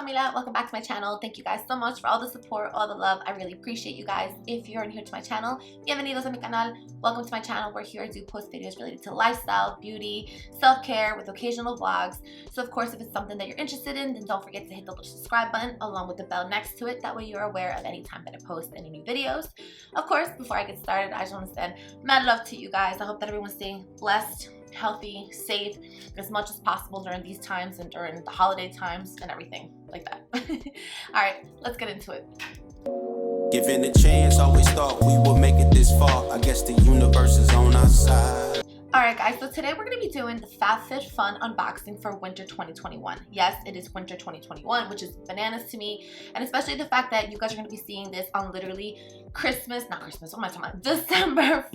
familia, welcome back to my channel. Thank you guys so much for all the support, all the love. I really appreciate you guys. If you're new to my channel, bienvenidos a mi canal. Welcome to my channel where here I do post videos related to lifestyle, beauty, self-care with occasional vlogs. So of course, if it's something that you're interested in, then don't forget to hit the little subscribe button along with the bell next to it. That way you're aware of any time that I post any new videos. Of course, before I get started, I just want to send mad love to you guys. I hope that everyone's staying blessed, healthy, safe as much as possible during these times and during the holiday times and everything like that. All right, let's get into it. Given a chance, always thought we would make it this far. I guess the universe is on our side. Alright guys, so today we're going to be doing the FabFitFun unboxing for winter 2021. Yes, it is winter 2021, which is bananas to me, and especially the fact that you guys are going to be seeing this on literally December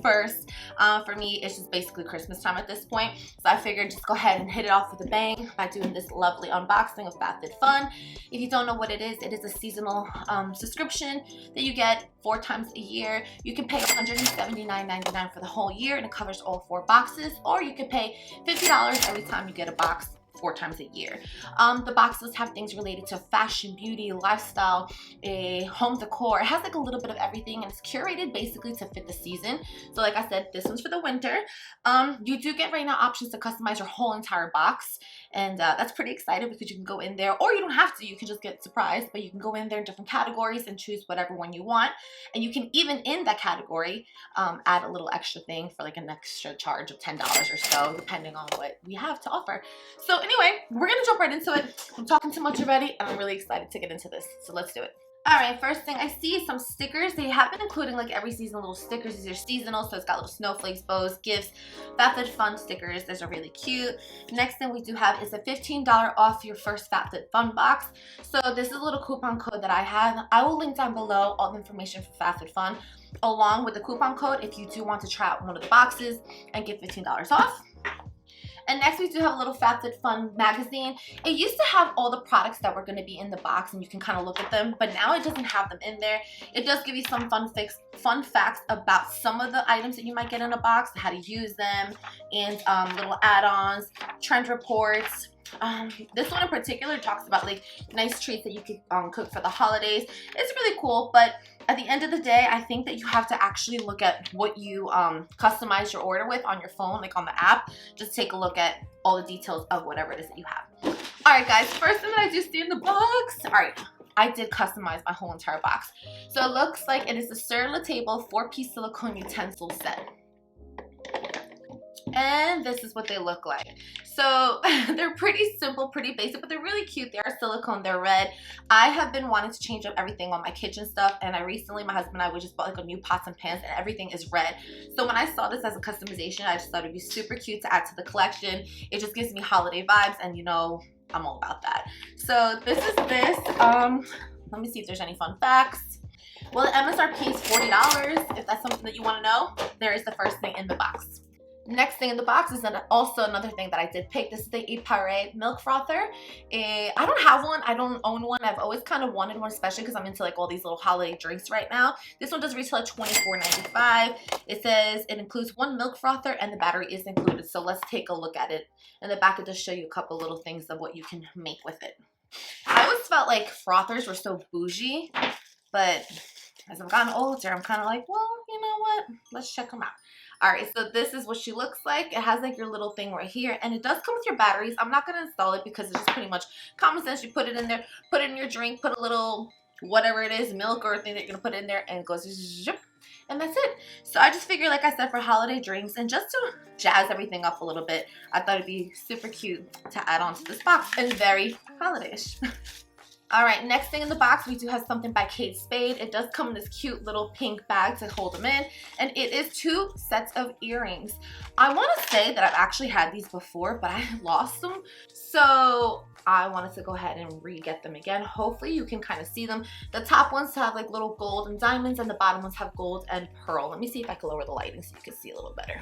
1st. For me, it's just basically Christmas time at this point, so I figured just go ahead and hit it off with a bang by doing this lovely unboxing of FabFitFun. If you don't know what it is a seasonal subscription that you get 4 times a year. You can pay $179.99 for the whole year, and it covers all 4 boxes, or you can pay $50 every time you get a box 4 times a year. The boxes have things related to fashion, beauty, lifestyle, home decor. It has like a little bit of everything, and it's curated basically to fit the season. So like I said, this one's for the winter. You do get right now options to customize your whole entire box, and that's pretty exciting because you can go in there, or you don't have to, you can just get surprised, but you can go in there in different categories and choose whatever one you want, and you can even in that category add a little extra thing for like an extra charge of $10 or so, depending on what we have to offer. So anyway, we're gonna jump right into it. I'm talking too much already, and I'm really excited to get into this, so let's do it. Alright, first thing I see is some stickers. They have been including like every season little stickers. These are seasonal, so it's got little snowflakes, bows, gifts, FabFitFun stickers. Those are really cute. Next thing we do have is a $15 off your first FabFitFun box. So this is a little coupon code that I have. I will link down below all the information for FabFitFun along with the coupon code if you do want to try out one of the boxes and get $15 off. And next we do have a little FabFitFun Magazine. It used to have all the products that were going to be in the box, and you can kind of look at them, but now it doesn't have them in there. It does give you some fun facts about some of the items that you might get in a box, how to use them, and little add-ons, trend reports. This one in particular talks about like nice treats that you could cook for the holidays. It's really cool, but at the end of the day, I think that you have to actually look at what you customize your order with on your phone, like on the app. Just take a look at all the details of whatever it is that you have. All right, guys, first thing that I do see in the box. All right, I did customize my whole entire box. So it looks like it is a Sur La Table 4-piece silicone utensil set. And this is what they look like. So they're pretty simple, pretty basic, but they're really cute. They are silicone, they're red. I have been wanting to change up everything on my kitchen stuff, and my husband and I, we just bought like a new pots and pans, and everything is red. So when I saw this as a customization, I just thought it'd be super cute to add to the collection. It just gives me holiday vibes, and you know, I'm all about that. So this is this. Let me see if there's any fun facts. Well, the MSRP is $40. If that's something that you want to know, there is the first thing in the box. Next thing in the box is also another thing that I did pick. This is the Ipare milk frother. I don't have one. I don't own one. I've always kind of wanted one, especially because I'm into like all these little holiday drinks right now. This one does retail at $24.95. It says it includes 1 milk frother and the battery is included. So let's take a look at it. In the back, it does show you a couple little things of what you can make with it. I always felt like frothers were so bougie, but as I've gotten older, I'm kind of like, well, you know what? Let's check them out. Alright, so this is what she looks like. It has like your little thing right here, and it does come with your batteries. I'm not going to install it because it's just pretty much common sense. You put it in there, put it in your drink, put a little whatever it is, milk or thing that you're going to put in there, and it goes zip, and that's it. So I just figured, like I said, for holiday drinks and just to jazz everything up a little bit, I thought it'd be super cute to add on to this box and very holiday-ish. Alright, next thing in the box, we do have something by Spade. It does come in this cute little pink bag to hold them in, and it is 2 sets of earrings. I want to say that I've actually had these before, but I lost them, so I wanted to go ahead and re-get them again. Hopefully you can kind of see them. The top ones have like little gold and diamonds, and the bottom ones have gold and pearl. Let me see if I can lower the lighting so you can see a little better.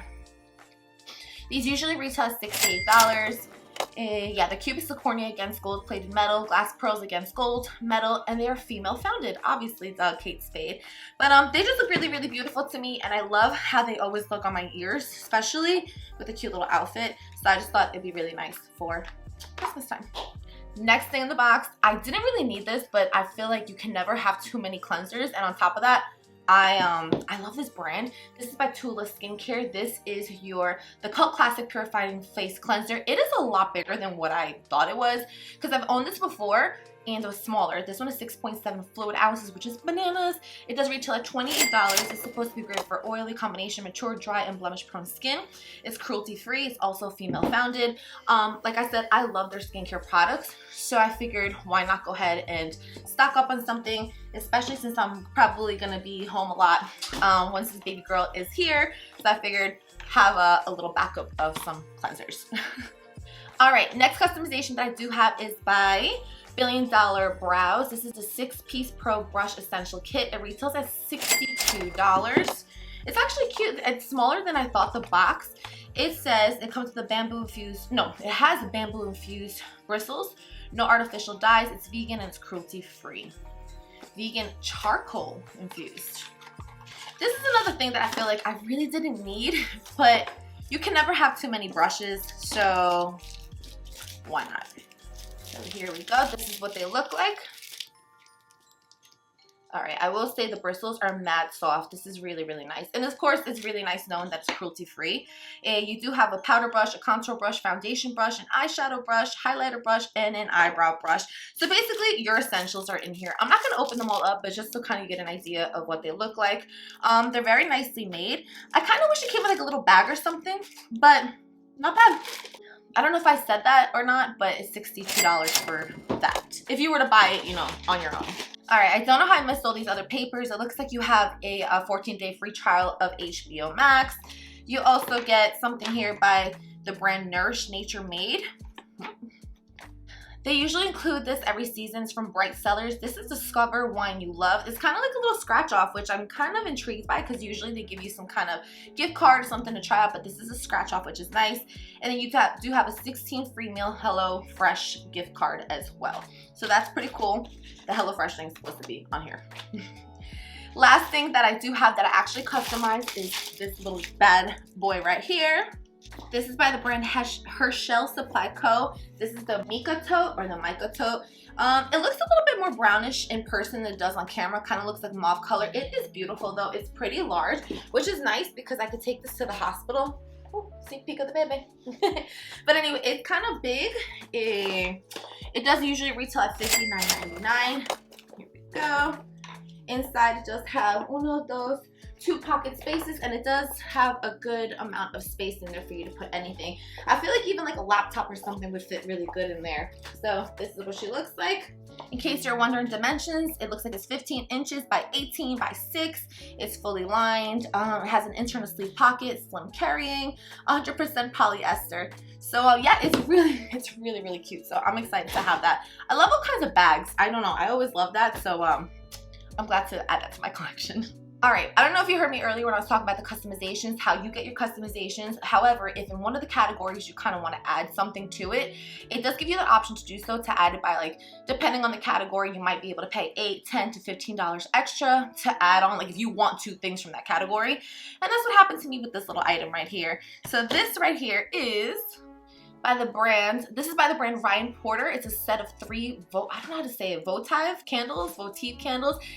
These usually retail at $68. Yeah, the cube is zirconia against gold-plated metal, glass pearls against gold, metal, and they are female-founded. Obviously, it's Spade. But they just look really, really beautiful to me, and I love how they always look on my ears, especially with a cute little outfit. So I just thought it'd be really nice for Christmas time. Next thing in the box, I didn't really need this, but I feel like you can never have too many cleansers. And on top of that, I love this brand. This is by Tula Skincare. This is the Cult Classic Purifying Face Cleanser. It is a lot bigger than what I thought it was because I've owned this before and it was smaller. This one is 6.7 fluid ounces, which is bananas. It does retail at $28. It's supposed to be great for oily combination, mature, dry, and blemish prone skin. It's cruelty free. It's also female founded. Like I said, I love their skincare products. So I figured why not go ahead and stock up on something, especially since I'm probably gonna be home a lot once this baby girl is here. So I figured have a little backup of some cleansers. All right, next customization that I do have is by $1 Billion Brows. This is the 6-piece Pro Brush Essential Kit. It retails at $62. It's actually cute. It's smaller than I thought the box. It says it comes with the bamboo infused, no, it has bamboo infused bristles, no artificial dyes, it's vegan and it's cruelty free. Vegan charcoal infused. This is another thing that I feel like I really didn't need, but you can never have too many brushes, so why not? So here we go. This is what they look like. All right, I will say the bristles are mad soft. This is really, really nice. And of course, it's really nice knowing that it's cruelty free. And you do have a powder brush, a contour brush, foundation brush, an eyeshadow brush, highlighter brush, and an eyebrow brush. So basically, your essentials are in here. I'm not gonna open them all up, but just to kind of get an idea of what they look like. They're very nicely made. I kind of wish it came with like a little bag or something, but not bad. I don't know if I said that or not, but it's $62 for that. If you were to buy it, you know, on your own. All right, I don't know how I missed all these other papers. It looks like you have a 14-day free trial of HBO Max. You also get something here by the brand Nourish Nature Made. They usually include this every season. It's from Bright Cellars. This is Discover Wine You Love. It's kind of like a little scratch off, which I'm kind of intrigued by because usually they give you some kind of gift card or something to try out, but this is a scratch off, which is nice. And then you do have a 16 free meal Hello Fresh gift card as well. So that's pretty cool. The Hello Fresh thing is supposed to be on here. Last thing that I do have that I actually customized is this little bad boy right here. This is by the brand Herschel Supply Co. This is the Mika Tote or the Mika Tote. It looks a little bit more brownish in person than it does on camera. Kind of looks like mauve color. It is beautiful though. It's pretty large, which is nice because I could take this to the hospital. Oh, sneak peek of the baby. But anyway, it's kind of big. It does usually retail at $59.99. Here we go. Inside it does have one of those 2 pocket spaces, and it does have a good amount of space in there for you to put anything. I feel like even like a laptop or something would fit really good in there. So this is what she looks like. In case you're wondering dimensions, it looks like it's 15 inches by 18 by 6. It's fully lined. It has an internal sleeve pocket, slim carrying, 100% polyester. So yeah, it's really, really cute. So I'm excited to have that. I love all kinds of bags. I don't know, I always love that. So I'm glad to add that to my collection. All right, I don't know if you heard me earlier when I was talking about the customizations, how you get your customizations. However, if in one of the categories you kind of want to add something to it, it does give you the option to do so, to add it by like, depending on the category, you might be able to pay $8, $10 to $15 extra to add on, like if you want 2 things from that category. And that's what happened to me with this little item right here. So this right here is by the brand, this is by the brand Ryan Porter. It's a set of 3, I don't know how to say it, votive candles.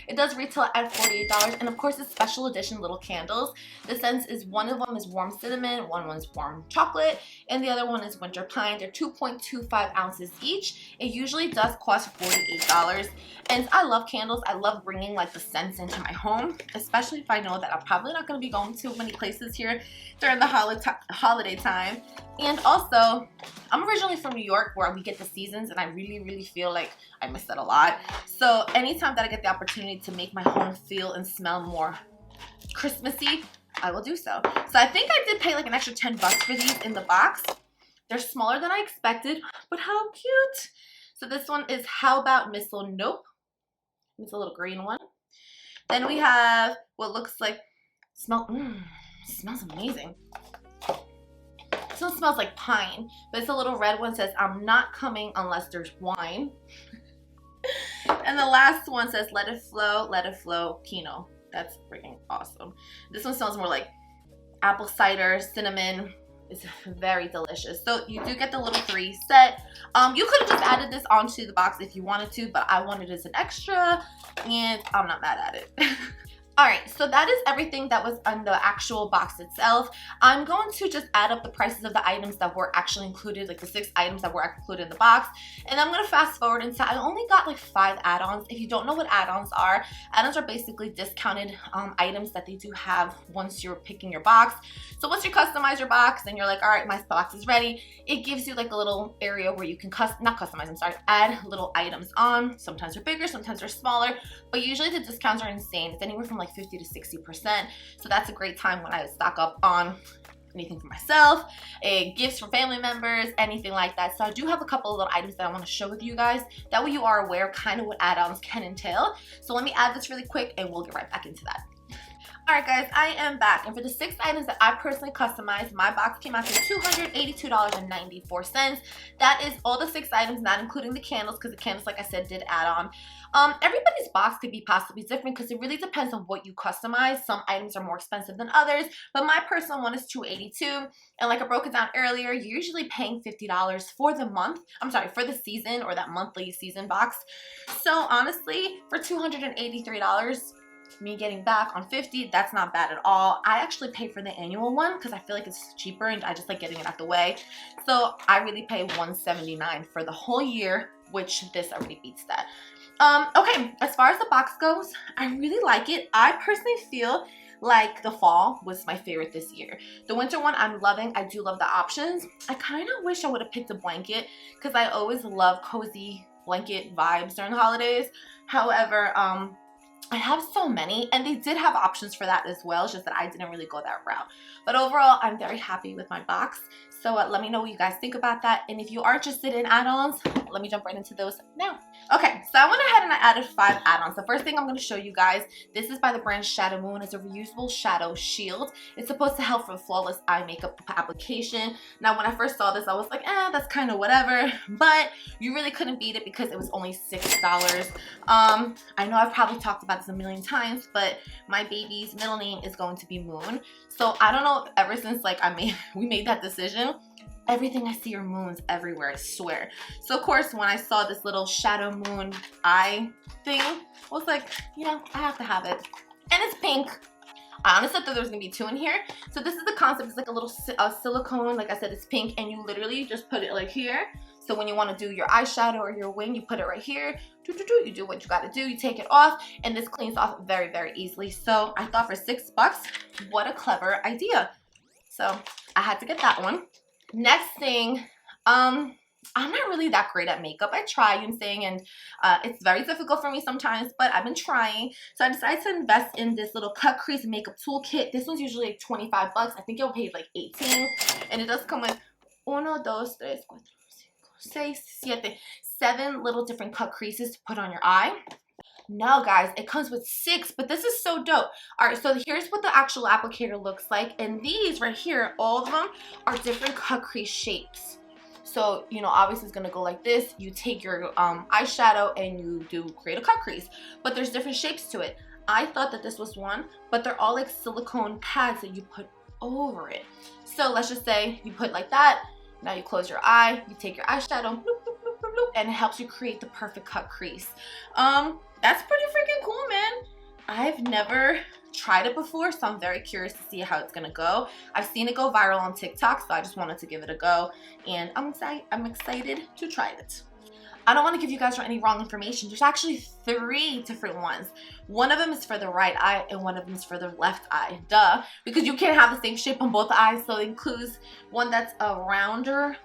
It does retail at $48, and of course it's special edition little candles. The scents is, one of them is warm cinnamon, one is warm chocolate, and the other one is winter pine. They're 2.25 ounces each. It usually does cost $48, and I love candles. I love bringing like the scents into my home, especially if I know that I'm probably not going to be going to many places here during the holiday time. And also, I'm originally from New York where we get the seasons, and I really, really feel like I miss that a lot. So anytime that I get the opportunity to make my home feel and smell more Christmassy, I will do so. So I think I did pay like an extra $10 for these in the box. They're smaller than I expected, but how cute. So this one is How About Missile Nope. It's a little green one. Then we have what looks like, smells amazing. This one smells like pine, but it's a little red one. Says, I'm not coming unless there's wine. And the last one says, let it flow, Pinot. That's freaking awesome. This one smells more like apple cider, cinnamon, It's very delicious. So you do get the little 3 set. You could have just added this onto the box if you wanted to, but I wanted it as an extra, and I'm not mad at it. Alright, so that is everything that was on the actual box itself. I'm going to just add up the prices of the items that were actually included, like the 6 items that were included in the box. And I'm going to fast forward into, I only got like 5 add-ons. If you don't know what add-ons are basically discounted items that they do have once you're picking your box. So once you customize your box and you're like, alright, my box is ready, it gives you like a little area where you can add little items on. Sometimes they're bigger, sometimes they're smaller, but usually the discounts are insane. It's anywhere from like 50 to 60%. So that's a great time when I stock up on anything for myself, gifts for family members, anything like that. So I do have a couple of little items that I want to share with you guys. That way you are aware of kind of what add-ons can entail. So let me add this really quick and we'll get right back into that. Alright guys, I am back, and for the 6 items that I personally customized, my box came out to $282.94. That is all the 6 items, not including the candles, because the candles, like I said, did add on. Everybody's box could be possibly different because it really depends on what you customize. Some items are more expensive than others, but my personal one is $282, and like I broke it down earlier, you're usually paying $50 for the month. I'm sorry, for the season or that monthly season box. So honestly, for $283, me getting back on $50, that's not bad at all. I actually pay for the annual one because I feel like it's cheaper and I just like getting it out the way. So I really pay $179 for the whole year, which this already beats that. Okay, as far as the box goes, I really like it. I personally feel like the fall was my favorite this year. The winter one I'm loving. I do love the options. I kind of wish I would have picked a blanket because I always love cozy blanket vibes during the holidays. However, I have so many, and they did have options for that as well. It's just that I didn't really go that route. But overall, I'm very happy with my box. So let me know what you guys think about that. And if you are interested in add-ons, let me jump right into those now. Okay, so I went ahead and I added 5 add-ons. The first thing I'm going to show you guys, this is by the brand Shadow Moon. It's a reusable shadow shield. It's supposed to help for flawless eye makeup application. Now, when I first saw this, I was like, that's kind of whatever. But you really couldn't beat it because it was only $6. I know I've probably talked about this a million times, but my baby's middle name is going to be Moon. So I don't know, ever since like we made that decision, everything I see are moons everywhere, I swear. So of course, when I saw this little Shadow Moon eye thing, I was like, yeah, I have to have it. And it's pink. I honestly thought there was gonna be 2 in here. So this is the concept. It's like a little silicone. Like I said, it's pink, and you literally just put it like here. So when you want to do your eyeshadow or your wing, you put it right here. You do what you got to do. You take it off, and this cleans off very, very easily. So I thought for $6, what a clever idea. So I had to get that one. Next thing, I'm not really that great at makeup. I try, and it's very difficult for me sometimes, but I've been trying. So I decided to invest in this little cut crease makeup toolkit. This one's usually like 25 bucks. I think it'll pay like 18, and it does come with 1, 2, 3, 4, 5, 6, 7 little different cut creases to put on your eye. No, guys, it comes with 6, but this is so dope. All right, so here's what the actual applicator looks like, and these right here, all of them are different cut crease shapes. So, you know, obviously it's gonna go like this. You take your eyeshadow and you create a cut crease, but there's different shapes to it. I thought that this was one, but they're all like silicone pads that you put over it. So let's just say you put like that. Now you close your eye, you take your eyeshadow, bloop, bloop, bloop, bloop, bloop, and it helps you create the perfect cut crease. That's pretty freaking cool, man. I've never tried it before, so I'm very curious to see how it's gonna go. I've seen it go viral on TikTok, so I just wanted to give it a go, and I'm excited to try it. I don't want to give you guys any wrong information. There's actually 3 different ones. One of them is for the right eye and one of them is for the left eye. Duh. Because you can't have the same shape on both eyes. So it includes one that's a rounder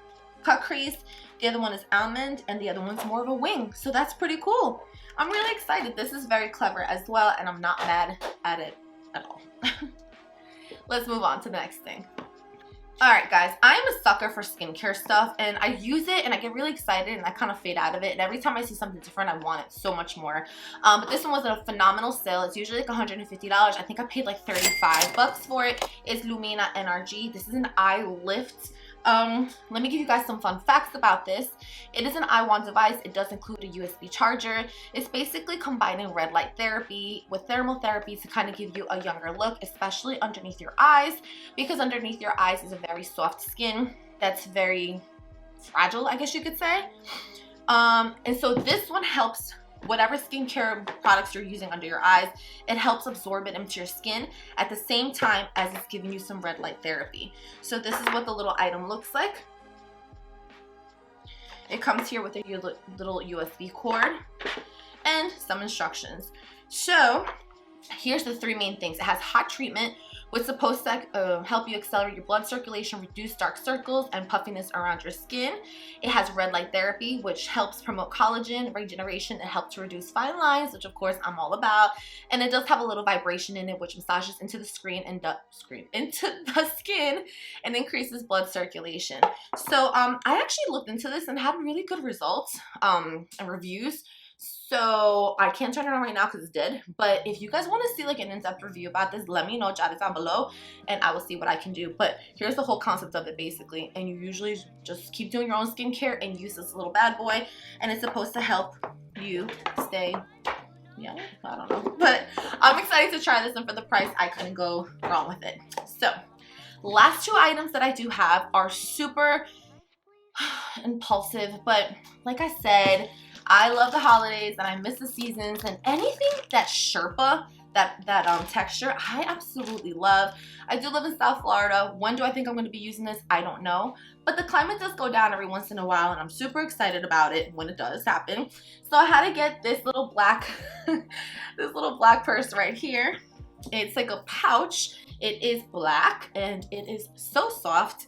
cut crease. The other one is almond and the other one's more of a wing. So that's pretty cool. I'm really excited. This is very clever as well, and I'm not mad at it at all. Let's move on to the next thing. Alright guys, I am a sucker for skincare stuff, and I use it and I get really excited and I kind of fade out of it, and every time I see something different I want it so much more. But this one was a phenomenal sale. It's usually like $150. I think I paid like 35 bucks for it. It's Lumina Nrg. This is an eye lift Let me give you guys some fun facts about this. It is an I-1 device. It does include a USB charger. It's basically combining red light therapy with thermal therapy to kind of give you a younger look, especially underneath your eyes, because underneath your eyes is a very soft skin that's very fragile, I guess you could say. And so this one helps whatever skincare products you're using under your eyes, it helps absorb it into your skin at the same time as it's giving you some red light therapy. So this is what the little item looks like. It comes here with a little USB cord and some instructions. So here's the three main things. It has hot treatment, which is supposed to help you accelerate your blood circulation, reduce dark circles and puffiness around your skin. It has red light therapy, which helps promote collagen regeneration and helps to reduce fine lines, which of course I'm all about. And it does have a little vibration in it, which massages into the into the skin and increases blood circulation. So I actually looked into this and had really good results and reviews. So I can't turn it on right now because it's dead, but if you guys want to see like an in-depth review about this, let me know, jot it down below and I will see what I can do. But here's the whole concept of it basically, and you usually just keep doing your own skincare and use this little bad boy, and it's supposed to help you stay young. I don't know, but I'm excited to try this, and for the price I couldn't go wrong with it. So last two items that I do have are super impulsive, but like I said, I love the holidays and I miss the seasons, and anything that Sherpa, that texture, I absolutely love. I do live in South Florida. When do I think I'm going to be using this? I don't know, but the climate does go down every once in a while and I'm super excited about it when it does happen. So I had to get this little black this little black purse right here. It's like a pouch. It is black and it is so soft.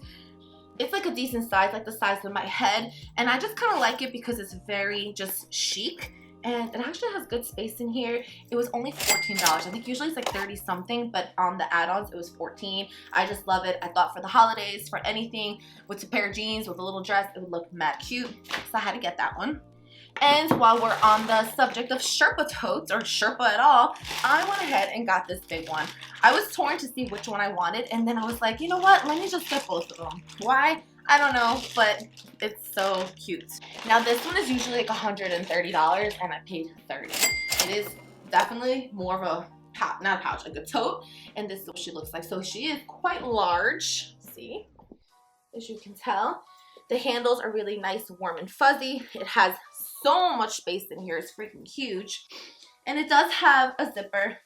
It's like a decent size, like the size of my head, and I just kind of like it because it's very just chic, and it actually has good space in here. It was only $14. I think usually it's like 30 something, but on the add-ons it was 14. I just love it. I thought for the holidays, for anything with a pair of jeans with a little dress, it would look mad cute, so I had to get that one. And while we're on the subject of Sherpa Totes, or Sherpa at all, I went ahead and got this big one. I was torn to see which one I wanted, and then I was like, you know what, let me just get both of them. Why? I don't know, but it's so cute. Now this one is usually like $130 and I paid $30. It is definitely more of a pouch, not a pouch, like a tote, and this is what she looks like. So she is quite large, see, as you can tell. The handles are really nice, warm and fuzzy. It has so much space in here, it's freaking huge. And it does have a zipper,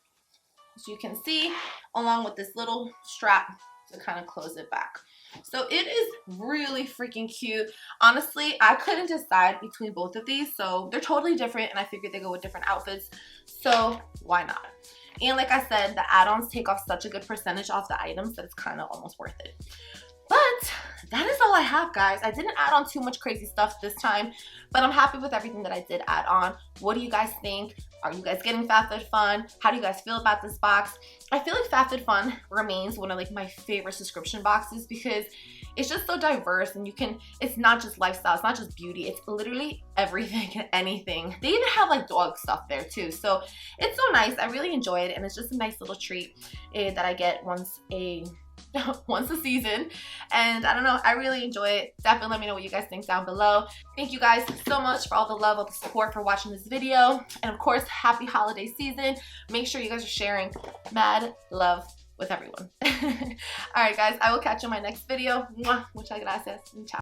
as you can see, along with this little strap to kind of close it back. So it is really freaking cute. Honestly, I couldn't decide between both of these, so they're totally different and I figured they go with different outfits, so why not? And like I said, the add-ons take off such a good percentage off the items that it's kind of almost worth it. But that is all I have, guys. I didn't add on too much crazy stuff this time, but I'm happy with everything that I did add on. What do you guys think? Are you guys getting FabFitFun? How do you guys feel about this box? I feel like FabFitFun remains one of like my favorite subscription boxes because it's just so diverse, and you can, it's not just lifestyle, it's not just beauty, it's literally everything and anything. They even have like dog stuff there too, so it's so nice. I really enjoy it, and it's just a nice little treat that I get once a season, and I don't know, I really enjoy it. Definitely let me know what you guys think down below. Thank you guys so much for all the love, all the support, for watching this video, and of course, happy holiday season. Make sure you guys are sharing mad love with everyone. All right, guys, I will catch you in my next video. Muchas gracias. Ciao.